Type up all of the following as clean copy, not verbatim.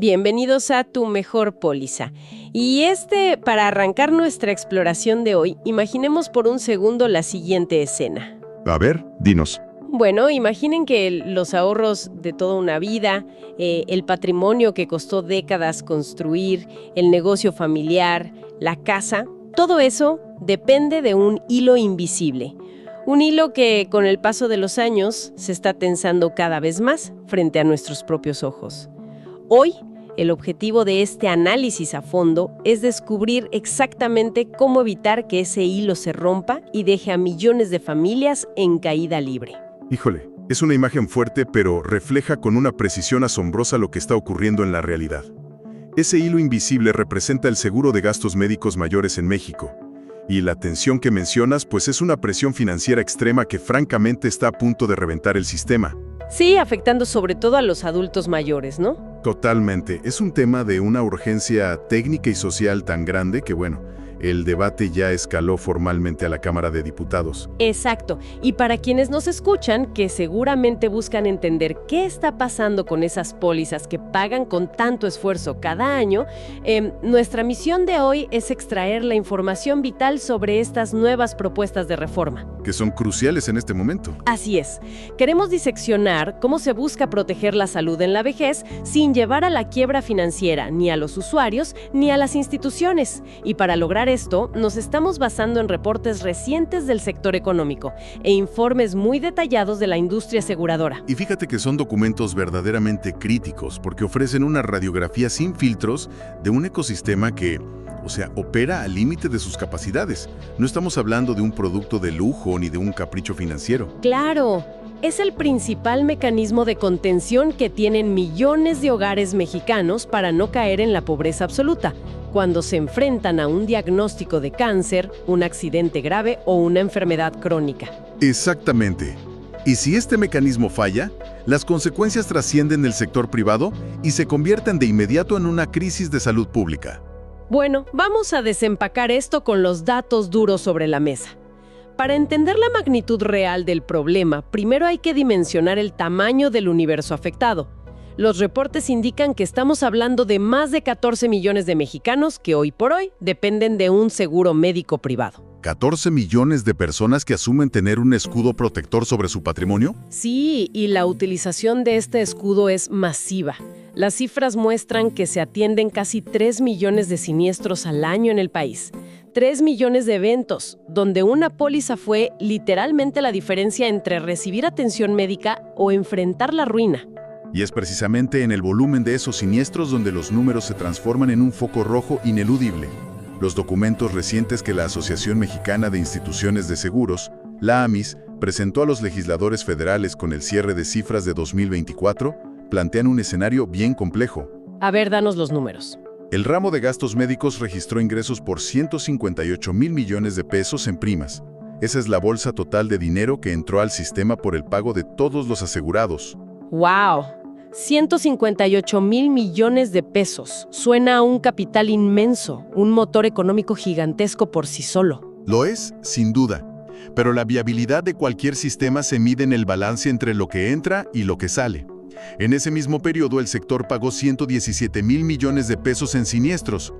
Bienvenidos a Tu Mejor Póliza. Y para arrancar nuestra exploración de hoy, imaginemos por un segundo la siguiente escena. A ver, dinos. Bueno, imaginen que los ahorros de toda una vida, el patrimonio que costó décadas construir, el negocio familiar, la casa, todo eso depende de un hilo invisible. Un hilo que, con el paso de los años, se está tensando cada vez más frente a nuestros propios ojos. Hoy, el objetivo de este análisis a fondo es descubrir exactamente cómo evitar que ese hilo se rompa y deje a millones de familias en caída libre. Híjole, es una imagen fuerte, pero refleja con una precisión asombrosa lo que está ocurriendo en la realidad. Ese hilo invisible representa el seguro de gastos médicos mayores en México. Y la tensión que mencionas, pues es una presión financiera extrema que francamente está a punto de reventar el sistema. Sí, afectando sobre todo a los adultos mayores, ¿no? Totalmente. Es un tema de una urgencia técnica y social tan grande que, el debate ya escaló formalmente a la Cámara de Diputados. Exacto. Y para quienes nos escuchan, que seguramente buscan entender qué está pasando con esas pólizas que pagan con tanto esfuerzo cada año, nuestra misión de hoy es extraer la información vital sobre estas nuevas propuestas de reforma. Que son cruciales en este momento. Así es. Queremos diseccionar cómo se busca proteger la salud en la vejez sin llevar a la quiebra financiera ni a los usuarios ni a las instituciones. Y para lograr esto, nos estamos basando en reportes recientes del sector económico e informes muy detallados de la industria aseguradora. Y fíjate que son documentos verdaderamente críticos porque ofrecen una radiografía sin filtros de un ecosistema que, opera al límite de sus capacidades. No estamos hablando de un producto de lujo ni de un capricho financiero. ¡Claro! Es el principal mecanismo de contención que tienen millones de hogares mexicanos para no caer en la pobreza absoluta, cuando se enfrentan a un diagnóstico de cáncer, un accidente grave o una enfermedad crónica. Exactamente. Y si este mecanismo falla, las consecuencias trascienden del sector privado y se convierten de inmediato en una crisis de salud pública. Bueno, vamos a desempacar esto con los datos duros sobre la mesa. Para entender la magnitud real del problema, primero hay que dimensionar el tamaño del universo afectado. Los reportes indican que estamos hablando de más de 14 millones de mexicanos que hoy por hoy dependen de un seguro médico privado. 14 millones de personas que asumen tener un escudo protector sobre su patrimonio. Sí, y la utilización de este escudo es masiva. Las cifras muestran que se atienden casi 3 millones de siniestros al año en el país. 3 millones de eventos, donde una póliza fue literalmente la diferencia entre recibir atención médica o enfrentar la ruina. Y es precisamente en el volumen de esos siniestros donde los números se transforman en un foco rojo ineludible. Los documentos recientes que la Asociación Mexicana de Instituciones de Seguros, la AMIS, presentó a los legisladores federales con el cierre de cifras de 2024, plantean un escenario bien complejo. A ver, danos los números. El ramo de gastos médicos registró ingresos por 158,000 millones de pesos en primas. Esa es la bolsa total de dinero que entró al sistema por el pago de todos los asegurados. ¡Wow! 158,000 millones de pesos. Suena a un capital inmenso, un motor económico gigantesco por sí solo. Lo es, sin duda. Pero la viabilidad de cualquier sistema se mide en el balance entre lo que entra y lo que sale. En ese mismo periodo, el sector pagó 117,000 millones de pesos en siniestros.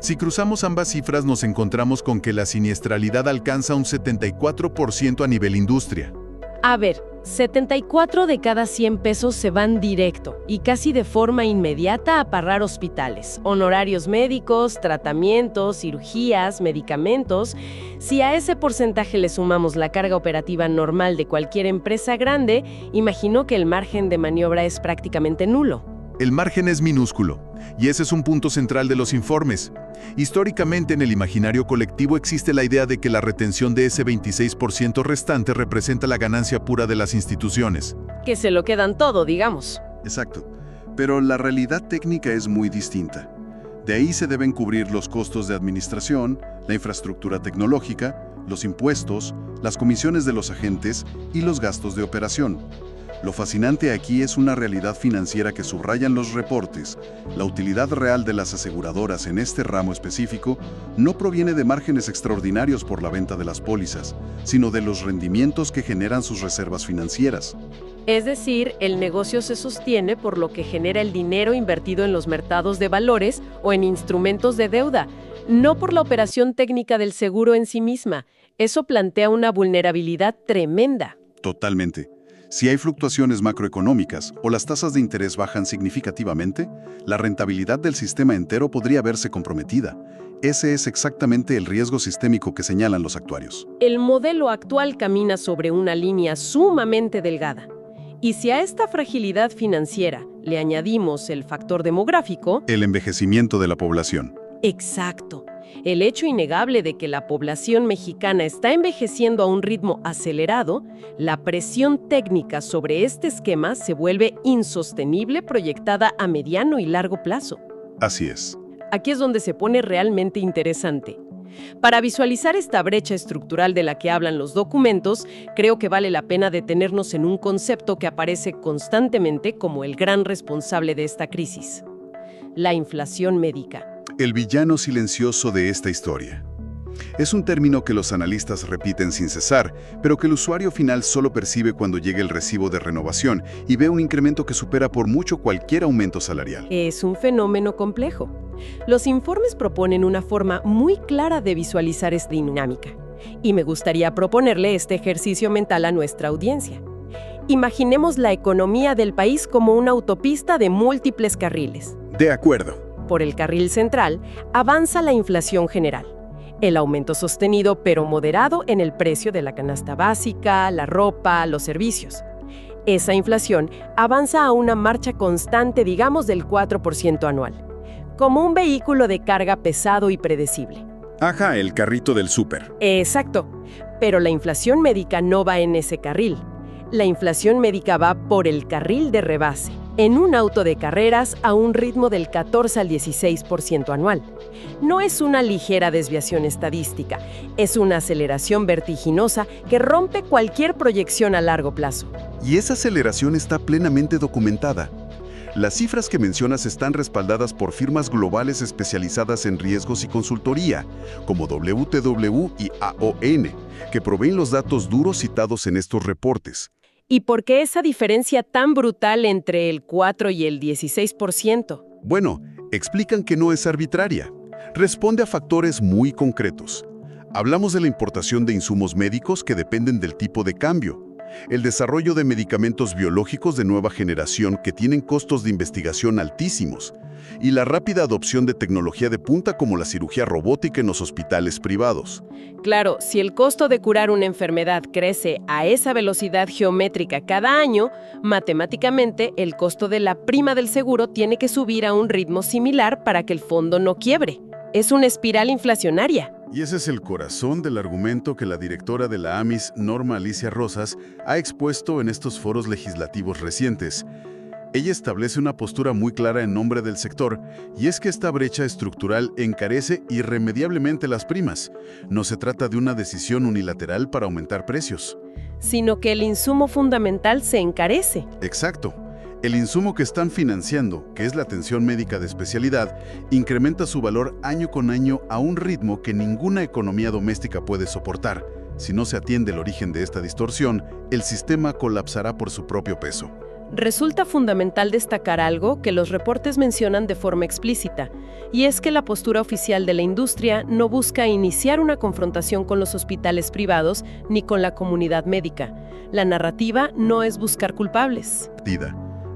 Si cruzamos ambas cifras, nos encontramos con que la siniestralidad alcanza un 74% a nivel industria. A ver, 74 de cada 100 pesos se van directo y casi de forma inmediata a pagar hospitales, honorarios médicos, tratamientos, cirugías, medicamentos. Si a ese porcentaje le sumamos la carga operativa normal de cualquier empresa grande, imagino que el margen de maniobra es prácticamente nulo. El margen es minúsculo, y ese es un punto central de los informes. Históricamente, en el imaginario colectivo existe la idea de que la retención de ese 26% restante representa la ganancia pura de las instituciones. Que se lo quedan todo, digamos. Exacto, pero la realidad técnica es muy distinta. De ahí se deben cubrir los costos de administración, la infraestructura tecnológica, los impuestos, las comisiones de los agentes y los gastos de operación. Lo fascinante aquí es una realidad financiera que subrayan los reportes. La utilidad real de las aseguradoras en este ramo específico no proviene de márgenes extraordinarios por la venta de las pólizas, sino de los rendimientos que generan sus reservas financieras. Es decir, el negocio se sostiene por lo que genera el dinero invertido en los mercados de valores o en instrumentos de deuda, no por la operación técnica del seguro en sí misma. Eso plantea una vulnerabilidad tremenda. Totalmente. Si hay fluctuaciones macroeconómicas o las tasas de interés bajan significativamente, la rentabilidad del sistema entero podría verse comprometida. Ese es exactamente el riesgo sistémico que señalan los actuarios. El modelo actual camina sobre una línea sumamente delgada. Y si a esta fragilidad financiera le añadimos el factor demográfico... El envejecimiento de la población. Exacto. El hecho innegable de que la población mexicana está envejeciendo a un ritmo acelerado, la presión técnica sobre este esquema se vuelve insostenible proyectada a mediano y largo plazo. Así es. Aquí es donde se pone realmente interesante. Para visualizar esta brecha estructural de la que hablan los documentos, creo que vale la pena detenernos en un concepto que aparece constantemente como el gran responsable de esta crisis: la inflación médica. El villano silencioso de esta historia. Es un término que los analistas repiten sin cesar, pero que el usuario final solo percibe cuando llega el recibo de renovación y ve un incremento que supera por mucho cualquier aumento salarial. Es un fenómeno complejo. Los informes proponen una forma muy clara de visualizar esta dinámica, y me gustaría proponerle este ejercicio mental a nuestra audiencia. Imaginemos la economía del país como una autopista de múltiples carriles. De acuerdo. Por el carril central avanza la inflación general, el aumento sostenido pero moderado en el precio de la canasta básica, la ropa, los servicios. Esa inflación avanza a una marcha constante, digamos, del 4% anual, como un vehículo de carga pesado y predecible. Ajá, el carrito del súper. Exacto, pero la inflación médica no va en ese carril. La inflación médica va por el carril de rebase, en un auto de carreras a un ritmo del 14 al 16% anual. No es una ligera desviación estadística, es una aceleración vertiginosa que rompe cualquier proyección a largo plazo. Y esa aceleración está plenamente documentada. Las cifras que mencionas están respaldadas por firmas globales especializadas en riesgos y consultoría, como WTW y AON, que proveen los datos duros citados en estos reportes. ¿Y por qué esa diferencia tan brutal entre el 4 y el 16%? Bueno, explican que no es arbitraria. Responde a factores muy concretos. Hablamos de la importación de insumos médicos que dependen del tipo de cambio, el desarrollo de medicamentos biológicos de nueva generación que tienen costos de investigación altísimos, y la rápida adopción de tecnología de punta como la cirugía robótica en los hospitales privados. Claro, si el costo de curar una enfermedad crece a esa velocidad geométrica cada año, matemáticamente el costo de la prima del seguro tiene que subir a un ritmo similar para que el fondo no quiebre. Es una espiral inflacionaria. Y ese es el corazón del argumento que la directora de la AMIS, Norma Alicia Rosas, ha expuesto en estos foros legislativos recientes. Ella establece una postura muy clara en nombre del sector, y es que esta brecha estructural encarece irremediablemente las primas. No se trata de una decisión unilateral para aumentar precios, sino que el insumo fundamental se encarece. Exacto. El insumo que están financiando, que es la atención médica de especialidad, incrementa su valor año con año a un ritmo que ninguna economía doméstica puede soportar. Si no se atiende el origen de esta distorsión, el sistema colapsará por su propio peso. Resulta fundamental destacar algo que los reportes mencionan de forma explícita, y es que la postura oficial de la industria no busca iniciar una confrontación con los hospitales privados ni con la comunidad médica. La narrativa no es buscar culpables.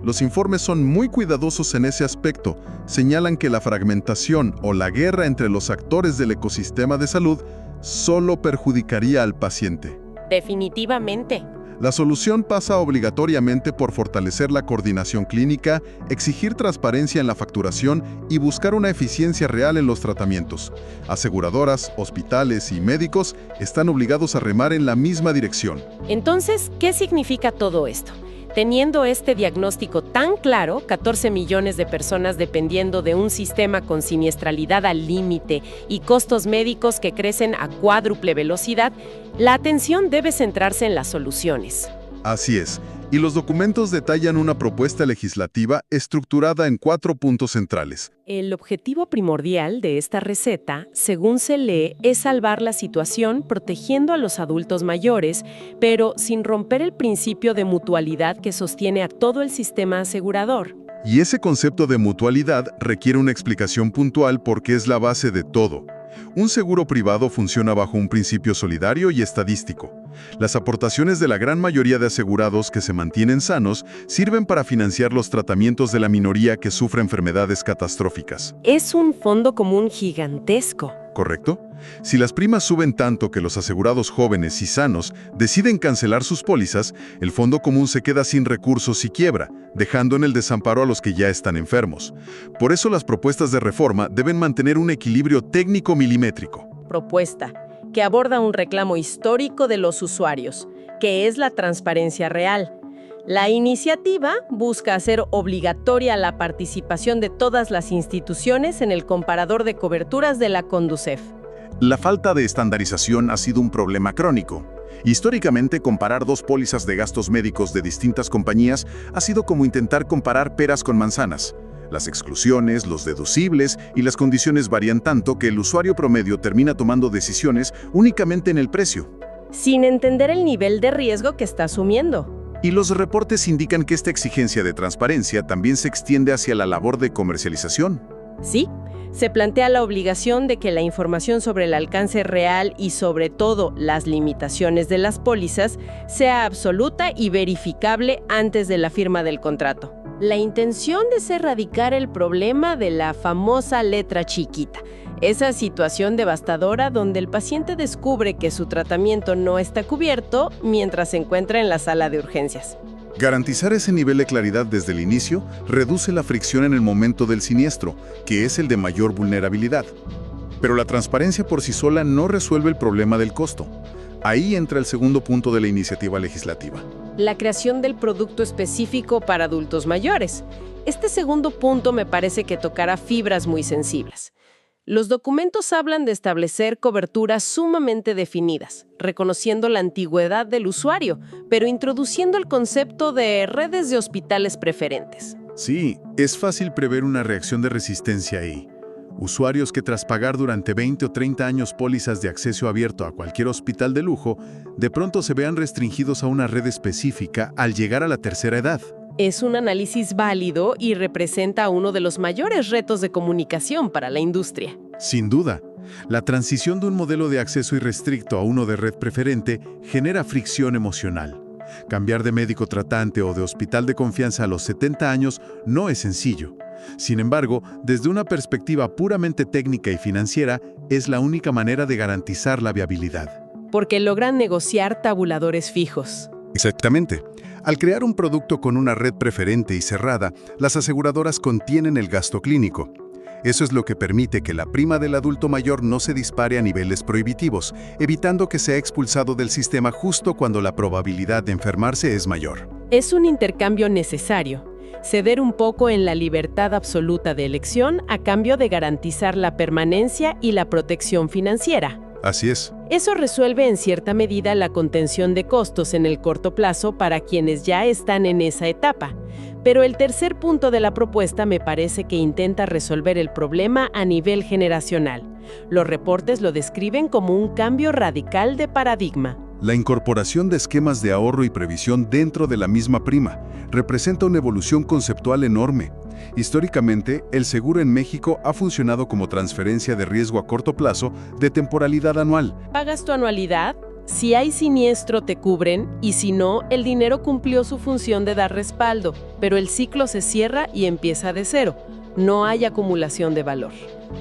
Los informes son muy cuidadosos en ese aspecto. Señalan que la fragmentación o la guerra entre los actores del ecosistema de salud solo perjudicaría al paciente. Definitivamente. La solución pasa obligatoriamente por fortalecer la coordinación clínica, exigir transparencia en la facturación y buscar una eficiencia real en los tratamientos. Aseguradoras, hospitales y médicos están obligados a remar en la misma dirección. Entonces, ¿qué significa todo esto? Teniendo este diagnóstico tan claro, 14 millones de personas dependiendo de un sistema con siniestralidad al límite y costos médicos que crecen a cuádruple velocidad, la atención debe centrarse en las soluciones. Así es. Y los documentos detallan una propuesta legislativa estructurada en 4 puntos centrales. El objetivo primordial de esta receta, según se lee, es salvar la situación protegiendo a los adultos mayores, pero sin romper el principio de mutualidad que sostiene a todo el sistema asegurador. Y ese concepto de mutualidad requiere una explicación puntual porque es la base de todo. Un seguro privado funciona bajo un principio solidario y estadístico. Las aportaciones de la gran mayoría de asegurados que se mantienen sanos sirven para financiar los tratamientos de la minoría que sufre enfermedades catastróficas. Es un fondo común gigantesco. ¿Correcto? Si las primas suben tanto que los asegurados jóvenes y sanos deciden cancelar sus pólizas, el fondo común se queda sin recursos y quiebra, dejando en el desamparo a los que ya están enfermos. Por eso las propuestas de reforma deben mantener un equilibrio técnico milimétrico. Propuesta que aborda un reclamo histórico de los usuarios, que es la transparencia real. La iniciativa busca hacer obligatoria la participación de todas las instituciones en el comparador de coberturas de la Conducef. La falta de estandarización ha sido un problema crónico. Históricamente, comparar 2 pólizas de gastos médicos de distintas compañías ha sido como intentar comparar peras con manzanas. Las exclusiones, los deducibles y las condiciones varían tanto que el usuario promedio termina tomando decisiones únicamente en el precio, sin entender el nivel de riesgo que está asumiendo. Y los reportes indican que esta exigencia de transparencia también se extiende hacia la labor de comercialización. Sí, se plantea la obligación de que la información sobre el alcance real y sobre todo las limitaciones de las pólizas sea absoluta y verificable antes de la firma del contrato. La intención es erradicar el problema de la famosa letra chiquita, esa situación devastadora donde el paciente descubre que su tratamiento no está cubierto mientras se encuentra en la sala de urgencias. Garantizar ese nivel de claridad desde el inicio reduce la fricción en el momento del siniestro, que es el de mayor vulnerabilidad. Pero la transparencia por sí sola no resuelve el problema del costo. Ahí entra el segundo punto de la iniciativa legislativa. La creación del producto específico para adultos mayores. Este segundo punto me parece que tocará fibras muy sensibles. Los documentos hablan de establecer coberturas sumamente definidas, reconociendo la antigüedad del usuario, pero introduciendo el concepto de redes de hospitales preferentes. Sí, es fácil prever una reacción de resistencia ahí. Usuarios que tras pagar durante 20 o 30 años pólizas de acceso abierto a cualquier hospital de lujo, de pronto se vean restringidos a una red específica al llegar a la tercera edad. Es un análisis válido y representa uno de los mayores retos de comunicación para la industria. Sin duda, la transición de un modelo de acceso irrestricto a uno de red preferente genera fricción emocional. Cambiar de médico tratante o de hospital de confianza a los 70 años no es sencillo. Sin embargo, desde una perspectiva puramente técnica y financiera, es la única manera de garantizar la viabilidad. Porque logran negociar tabuladores fijos. Exactamente. Al crear un producto con una red preferente y cerrada, las aseguradoras contienen el gasto clínico. Eso es lo que permite que la prima del adulto mayor no se dispare a niveles prohibitivos, evitando que sea expulsado del sistema justo cuando la probabilidad de enfermarse es mayor. Es un intercambio necesario. Ceder un poco en la libertad absoluta de elección a cambio de garantizar la permanencia y la protección financiera. Así es. Eso resuelve en cierta medida la contención de costos en el corto plazo para quienes ya están en esa etapa. Pero el tercer punto de la propuesta me parece que intenta resolver el problema a nivel generacional. Los reportes lo describen como un cambio radical de paradigma. La incorporación de esquemas de ahorro y previsión dentro de la misma prima representa una evolución conceptual enorme. Históricamente, el seguro en México ha funcionado como transferencia de riesgo a corto plazo de temporalidad anual. Pagas tu anualidad, si hay siniestro te cubren y si no, el dinero cumplió su función de dar respaldo, pero el ciclo se cierra y empieza de cero. No hay acumulación de valor.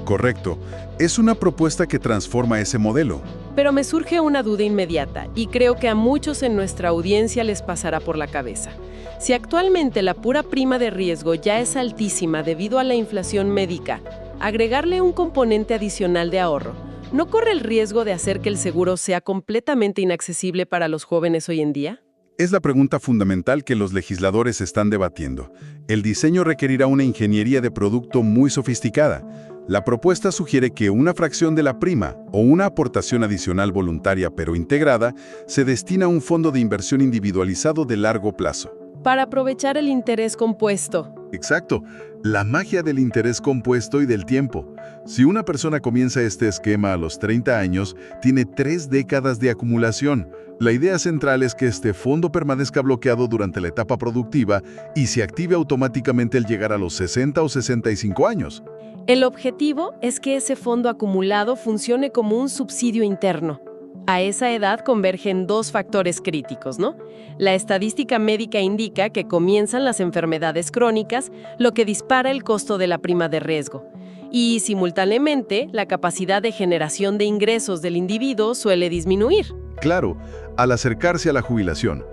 Correcto. Es una propuesta que transforma ese modelo. Pero me surge una duda inmediata y creo que a muchos en nuestra audiencia les pasará por la cabeza. Si actualmente la pura prima de riesgo ya es altísima debido a la inflación médica, agregarle un componente adicional de ahorro, ¿no corre el riesgo de hacer que el seguro sea completamente inaccesible para los jóvenes hoy en día? Es la pregunta fundamental que los legisladores están debatiendo. El diseño requerirá una ingeniería de producto muy sofisticada. La propuesta sugiere que una fracción de la prima o una aportación adicional voluntaria pero integrada se destina a un fondo de inversión individualizado de largo plazo. para aprovechar el interés compuesto. Exacto, la magia del interés compuesto y del tiempo. Si una persona comienza este esquema a los 30 años, tiene 3 décadas de acumulación. La idea central es que este fondo permanezca bloqueado durante la etapa productiva y se active automáticamente al llegar a los 60 o 65 años. El objetivo es que ese fondo acumulado funcione como un subsidio interno. A esa edad convergen 2 factores críticos, ¿no? La estadística médica indica que comienzan las enfermedades crónicas, lo que dispara el costo de la prima de riesgo. Y, simultáneamente, la capacidad de generación de ingresos del individuo suele disminuir. Claro, al acercarse a la jubilación,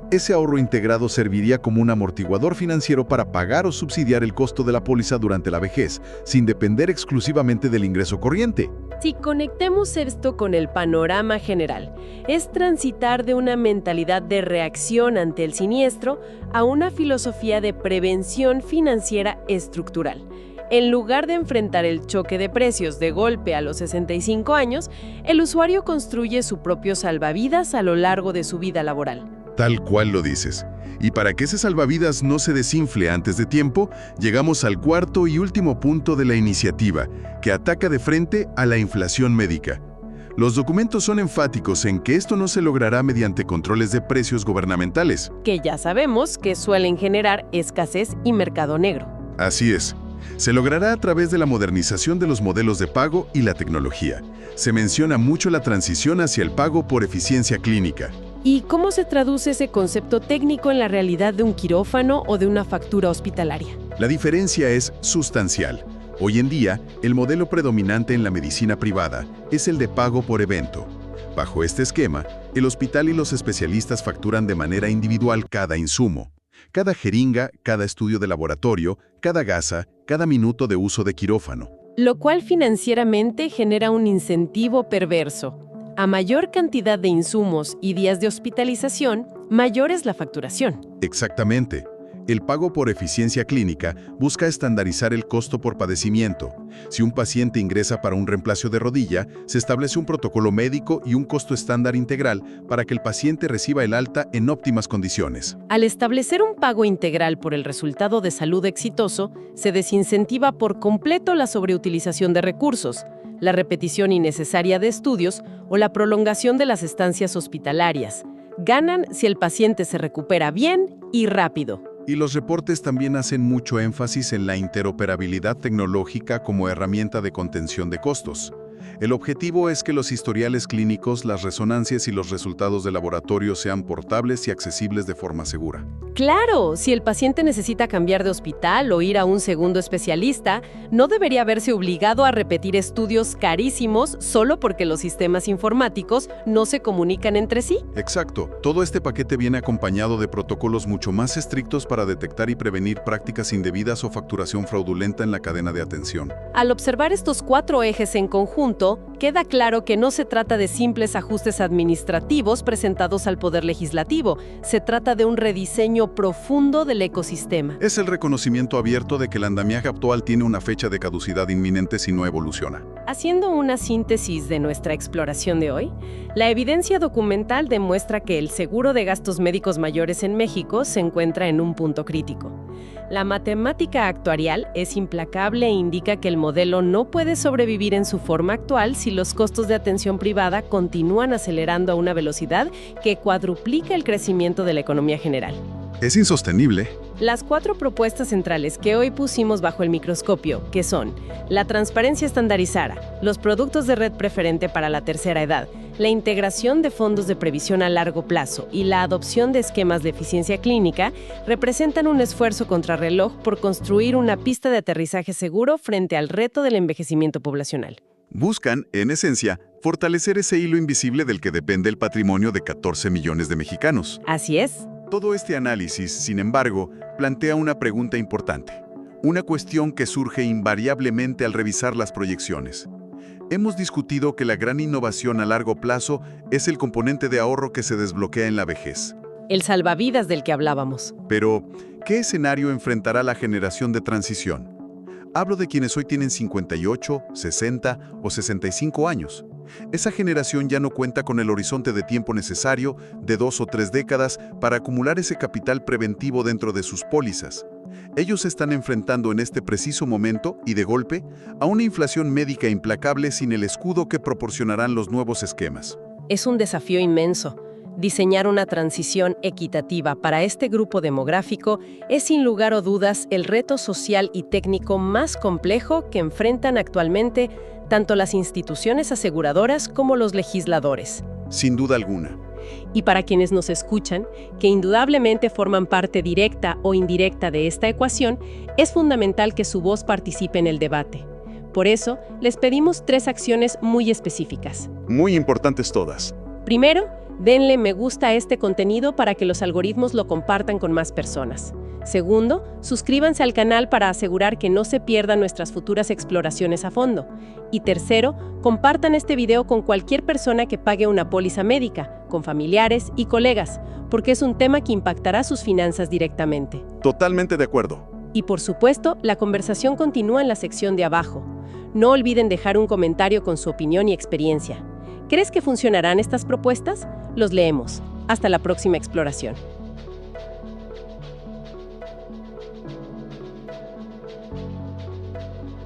ese ahorro integrado serviría como un amortiguador financiero para pagar o subsidiar el costo de la póliza durante la vejez, sin depender exclusivamente del ingreso corriente. Si conectemos esto con el panorama general, es transitar de una mentalidad de reacción ante el siniestro a una filosofía de prevención financiera estructural. En lugar de enfrentar el choque de precios de golpe a los 65 años, el usuario construye su propio salvavidas a lo largo de su vida laboral. Tal cual lo dices. Y para que ese salvavidas no se desinfle antes de tiempo, llegamos al cuarto y último punto de la iniciativa, que ataca de frente a la inflación médica. Los documentos son enfáticos en que esto no se logrará mediante controles de precios gubernamentales. Que ya sabemos que suelen generar escasez y mercado negro. Así es. Se logrará a través de la modernización de los modelos de pago y la tecnología. Se menciona mucho la transición hacia el pago por eficiencia clínica. ¿Y cómo se traduce ese concepto técnico en la realidad de un quirófano o de una factura hospitalaria? La diferencia es sustancial. Hoy en día, el modelo predominante en la medicina privada es el de pago por evento. Bajo este esquema, el hospital y los especialistas facturan de manera individual cada insumo. Cada jeringa, cada estudio de laboratorio, cada gasa, cada minuto de uso de quirófano. Lo cual financieramente genera un incentivo perverso. A mayor cantidad de insumos y días de hospitalización, mayor es la facturación. Exactamente. El pago por eficiencia clínica busca estandarizar el costo por padecimiento. Si un paciente ingresa para un reemplazo de rodilla, se establece un protocolo médico y un costo estándar integral para que el paciente reciba el alta en óptimas condiciones. Al establecer un pago integral por el resultado de salud exitoso, se desincentiva por completo la sobreutilización de recursos, la repetición innecesaria de estudios o la prolongación de las estancias hospitalarias. Ganan si el paciente se recupera bien y rápido. Y los reportes también hacen mucho énfasis en la interoperabilidad tecnológica como herramienta de contención de costos. El objetivo es que los historiales clínicos, las resonancias y los resultados de laboratorio sean portables y accesibles de forma segura. Claro, si el paciente necesita cambiar de hospital o ir a un segundo especialista, no debería verse obligado a repetir estudios carísimos solo porque los sistemas informáticos no se comunican entre sí. Exacto. Todo este paquete viene acompañado de protocolos mucho más estrictos para detectar y prevenir prácticas indebidas o facturación fraudulenta en la cadena de atención. Al observar estos 4 ejes en conjunto, queda claro que no se trata de simples ajustes administrativos presentados al Poder Legislativo. Se trata de un rediseño profundo del ecosistema. Es el reconocimiento abierto de que el andamiaje actual tiene una fecha de caducidad inminente si no evoluciona. Haciendo una síntesis de nuestra exploración de hoy, la evidencia documental demuestra que el seguro de gastos médicos mayores en México se encuentra en un punto crítico. La matemática actuarial es implacable e indica que el modelo no puede sobrevivir en su forma actual si los costos de atención privada continúan acelerando a una velocidad que cuadruplica el crecimiento de la economía general. Es insostenible. Las 4 propuestas centrales que hoy pusimos bajo el microscopio, que son la transparencia estandarizada, los productos de red preferente para la tercera edad, la integración de fondos de previsión a largo plazo y la adopción de esquemas de eficiencia clínica, representan un esfuerzo contrarreloj por construir una pista de aterrizaje seguro frente al reto del envejecimiento poblacional. Buscan, en esencia, fortalecer ese hilo invisible del que depende el patrimonio de 14 millones de mexicanos. Así es. Todo este análisis, sin embargo, plantea una pregunta importante. Una cuestión que surge invariablemente al revisar las proyecciones. Hemos discutido que la gran innovación a largo plazo es el componente de ahorro que se desbloquea en la vejez. El salvavidas del que hablábamos. Pero, ¿qué escenario enfrentará la generación de transición? Hablo de quienes hoy tienen 58, 60 o 65 años. Esa generación ya no cuenta con el horizonte de tiempo necesario de 2 o 3 décadas para acumular ese capital preventivo dentro de sus pólizas. Ellos se están enfrentando en este preciso momento, y de golpe, a una inflación médica implacable sin el escudo que proporcionarán los nuevos esquemas. Es un desafío inmenso. Diseñar una transición equitativa para este grupo demográfico es sin lugar a dudas el reto social y técnico más complejo que enfrentan actualmente tanto las instituciones aseguradoras como los legisladores. Sin duda alguna. Y para quienes nos escuchan, que indudablemente forman parte directa o indirecta de esta ecuación, es fundamental que su voz participe en el debate. Por eso, les pedimos 3 acciones muy específicas. Muy importantes todas. Primero, denle me gusta a este contenido para que los algoritmos lo compartan con más personas. Segundo, suscríbanse al canal para asegurar que no se pierdan nuestras futuras exploraciones a fondo. Y tercero, compartan este video con cualquier persona que pague una póliza médica, con familiares y colegas, porque es un tema que impactará sus finanzas directamente. Totalmente de acuerdo. Y por supuesto, la conversación continúa en la sección de abajo. No olviden dejar un comentario con su opinión y experiencia. ¿Crees que funcionarán estas propuestas? Los leemos. Hasta la próxima exploración.